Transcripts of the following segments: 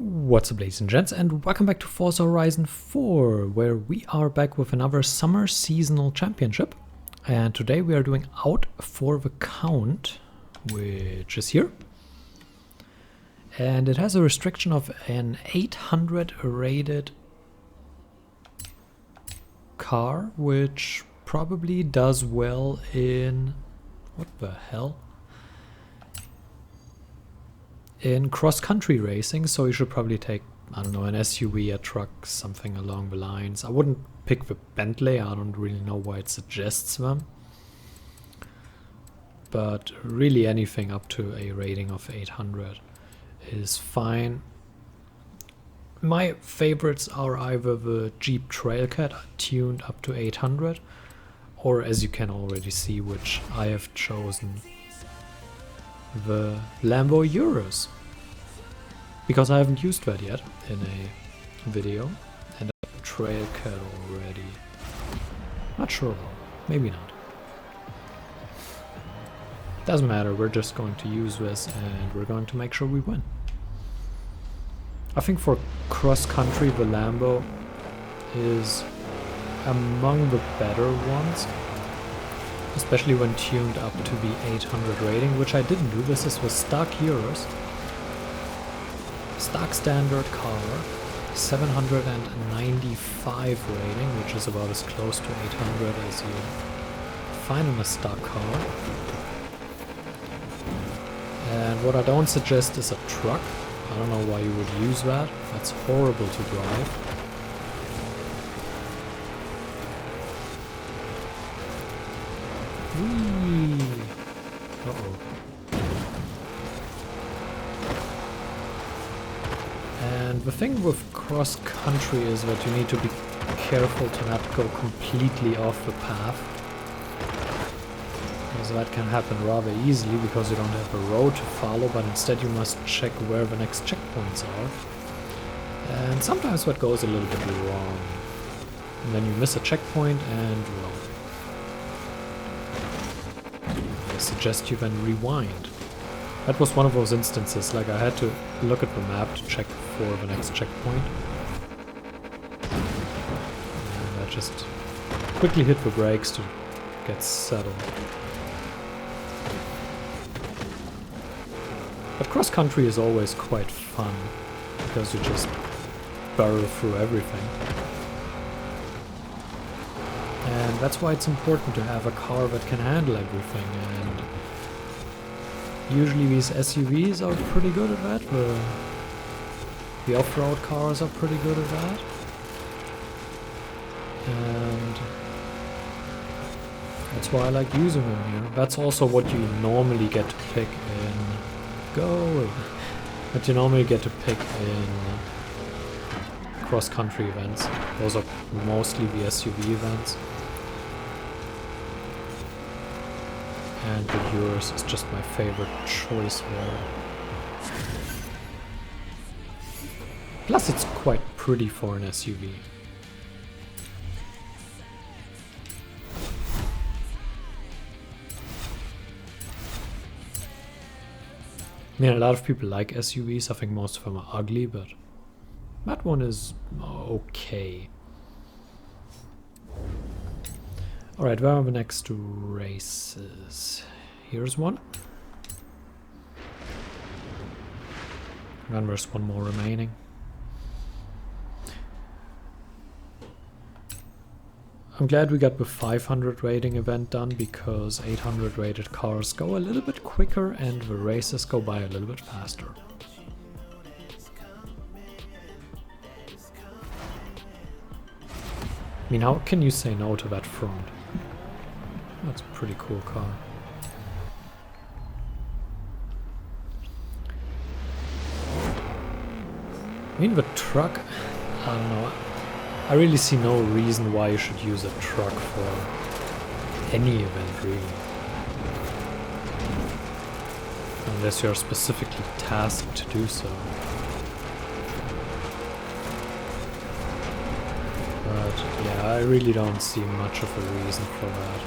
What's up, ladies and gents, and welcome back to Forza Horizon 4, where we are back with another summer seasonal championship. And today we are doing Out for the Count, which is here. And it has a restriction of an 800 rated car, which probably does well in... what the hell? In cross-country racing, so you should probably take, I don't know, an SUV, a truck, something along the lines. I wouldn't pick the Bentley, I don't really know why it suggests them. But really anything up to a rating of 800 is fine. My favorites are either the Jeep Trailcat tuned up to 800, or as you can already see, which I have chosen, the Lambo Urus, because I haven't used that yet in a video, and a Trailcat already. Not sure, maybe not. Doesn't matter, we're just going to use this and we're going to make sure we win. I think for cross-country the Lambo is among the better ones, especially when tuned up to the 800 rating, which I didn't do. This is with stock Urus, stock standard car, 795 rating, which is about as close to 800 as you find in a stock car. And what I don't suggest is a truck. I don't know why you would use that. That's horrible to drive. Whee! Uh-oh. And the thing with cross-country is that you need to be careful to not go completely off the path. Because that can happen rather easily because you don't have a road to follow, but instead you must check where the next checkpoints are. And sometimes that goes a little bit wrong. And then you miss a checkpoint and well, I suggest you then rewind. That was one of those instances, like I had to look at the map to check for the next checkpoint. And I just quickly hit the brakes to get settled. But cross-country is always quite fun, because you just barrel through everything. And that's why it's important to have a car that can handle everything, and usually these SUVs are pretty good at that. The off-road cars are pretty good at that. And that's why I like using them here. That's also what you normally get to pick in... But you normally get to pick in cross-country events. Those are mostly the SUV events. And the Urus is just my favorite choice there. Plus it's quite pretty for an SUV. I mean, a lot of people like SUVs. I think most of them are ugly, but that one is okay. Alright, where are the next races? Here's one. And then there's one more remaining. I'm glad we got the 500 rating event done, because 800 rated cars go a little bit quicker and the races go by a little bit faster. I mean, how can you say no to that front? That's a pretty cool car. I mean, the truck, I don't know. I really see no reason why you should use a truck for any event, really. Unless you're specifically tasked to do so. But yeah, I really don't see much of a reason for that.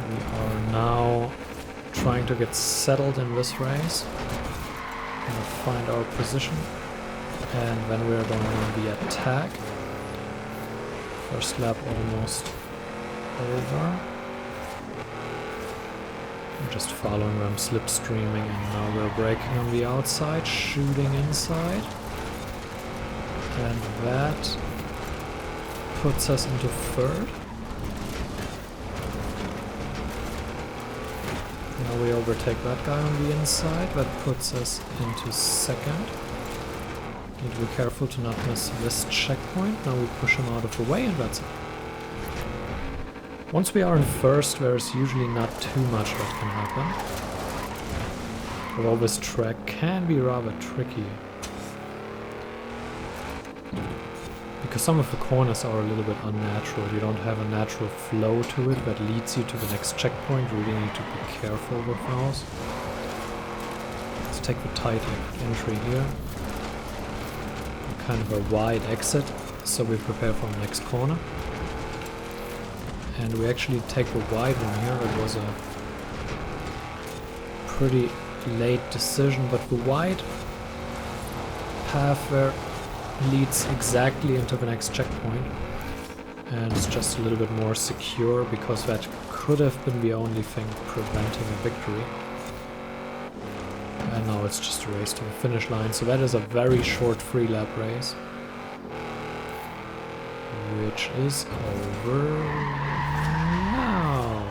We are now trying to get settled in this race. Gonna find our position. And then we're going on the attack. First lap almost over. I'm just following them, slipstreaming, and now we're braking on the outside, shooting inside. And that puts us into third. Now we overtake that guy on the inside, that puts us into second. Need to be careful to not miss this checkpoint. Now we push him out of the way and that's it. Once we are in first, there's usually not too much that can happen. Although this track can be rather tricky. Because some of the corners are a little bit unnatural. You don't have a natural flow to it that leads you to the next checkpoint. You really need to be careful with those. Let's take the tight entry here. Kind of a wide exit, so we prepare for the next corner. And we actually take the wide one here. It was a pretty late decision, but the wide path there leads exactly into the next checkpoint. And it's just a little bit more secure, because that could have been the only thing preventing a victory. And now it's just a race to the finish line. So that is a very short 3-lap race. Which is over now.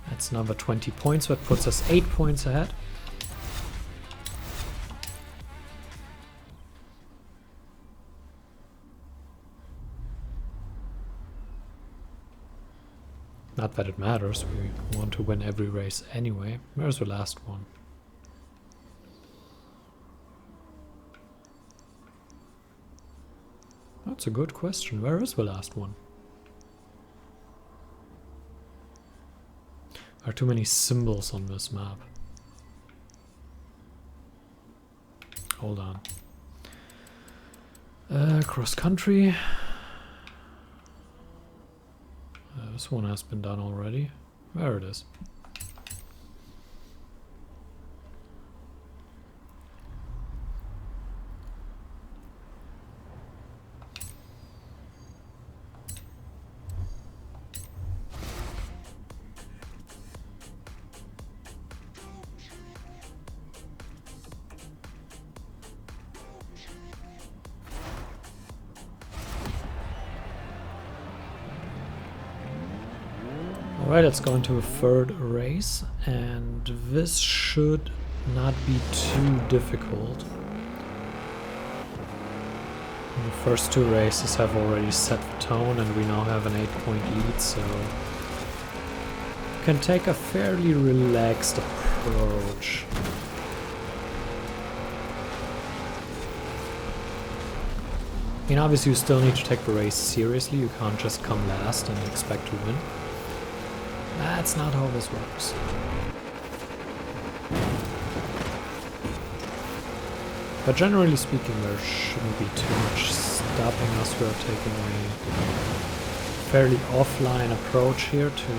That's another 20 points. That puts us 8 points ahead. Not that it matters, we want to win every race anyway. Where's the last one? That's a good question. Where is the last one? There are too many symbols on this map. Hold on. Cross country. This one has been done already. There it is. Alright, let's go into a third race, and this should not be too difficult. The first 2 races have already set the tone, and we now have an 8-point lead, so you can take a fairly relaxed approach. I mean, obviously you still need to take the race seriously, you can't just come last and expect to win. That's not how this works. But generally speaking, there shouldn't be too much stopping us. We're taking a fairly offline approach here to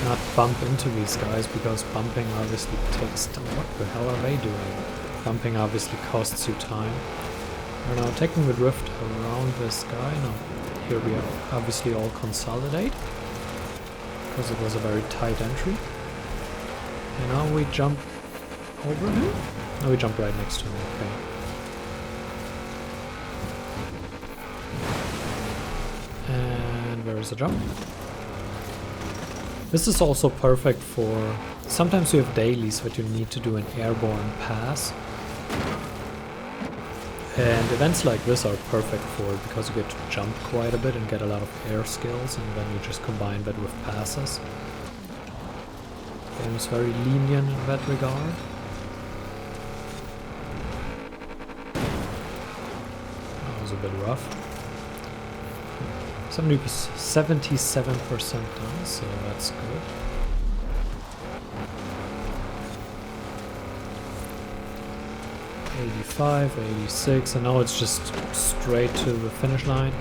not bump into these guys, because bumping obviously takes time. What the hell are they doing? Bumping obviously costs you time. We're now taking the drift around this guy. Now, here we are obviously all consolidate, because it was a very tight entry. And now we jump over him? No, we jump right next to him, okay. And where is the jump? This is also perfect for... Sometimes you have dailies that you need to do an airborne pass. And events like this are perfect for it, because you get to jump quite a bit and get a lot of air skills, and then you just combine that with passes. The game is very lenient in that regard. That was a bit rough. 77% done, so that's good. '85, '86, and now it's just straight to the finish line.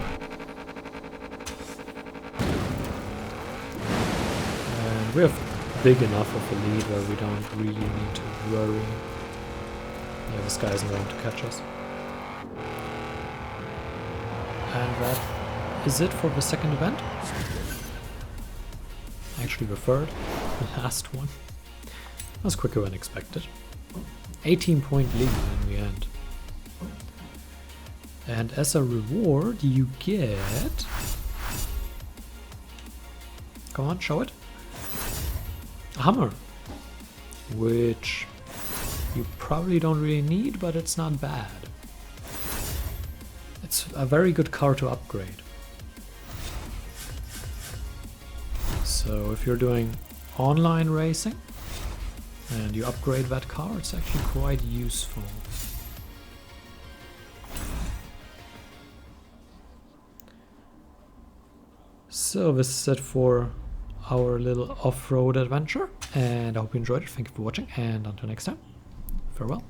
We have big enough of a lead where we don't really need to worry. Yeah, this guy isn't going to catch us. And that is it for the second event. Actually the third, the last one. That was quicker than expected. 18-point lead in the end. And as a reward you get... Come on, show it. A hammer. Which you probably don't really need, but it's not bad. It's a very good car to upgrade. So if you're doing online racing and you upgrade that car, it's actually quite useful. So this is it for our little off-road adventure, and I hope you enjoyed it. Thank you for watching, and until next time, farewell.